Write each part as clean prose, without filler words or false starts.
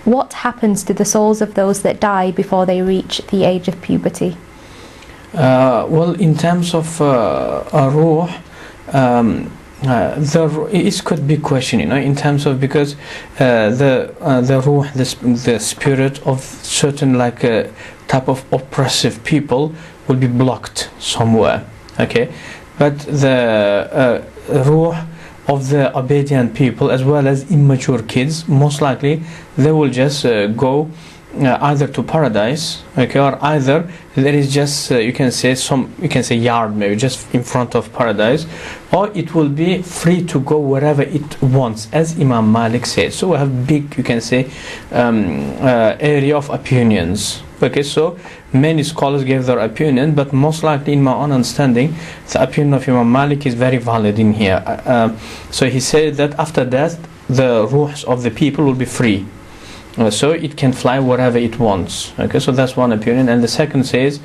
what happens to the souls of those that die before they reach the age of puberty? Well, in terms of ruh, it could be question, in terms of, because the ruh, the spirit of certain type of oppressive people will be blocked somewhere, okay, but the ruh of the obedient people as well as immature kids, most likely they will just go either to paradise, okay, or either there is just you can say yard maybe just in front of paradise, or it will be free to go wherever it wants, as Imam Malik said. So we have big, you can say, area of opinions. Okay, so many scholars gave their opinion, but most likely, in my own understanding, the opinion of Imam Malik is very valid in here. So he said that after death, the ruhs of the people will be free. So it can fly wherever it wants. Okay, so that's one opinion. And the second says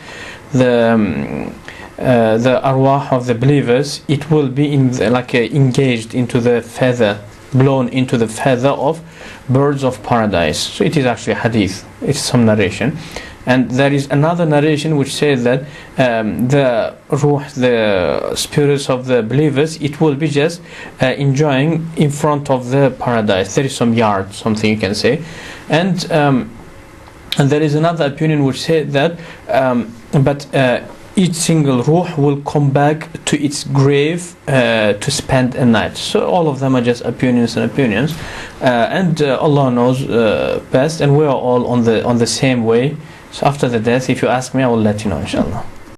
the arwah of the believers, it will be engaged into the feather, blown into the feather of birds of paradise. So it is actually a hadith, it's some narration. And there is another narration which says that the ruh, the spirits of the believers, it will be just enjoying in front of the paradise. There is some yard, something you can say. And there is another opinion which says that each single ruh will come back to its grave to spend a night. So all of them are just opinions and opinions, and Allah knows best, and we are all on the same way. So after the death, if you ask me, I will let you know, inshallah.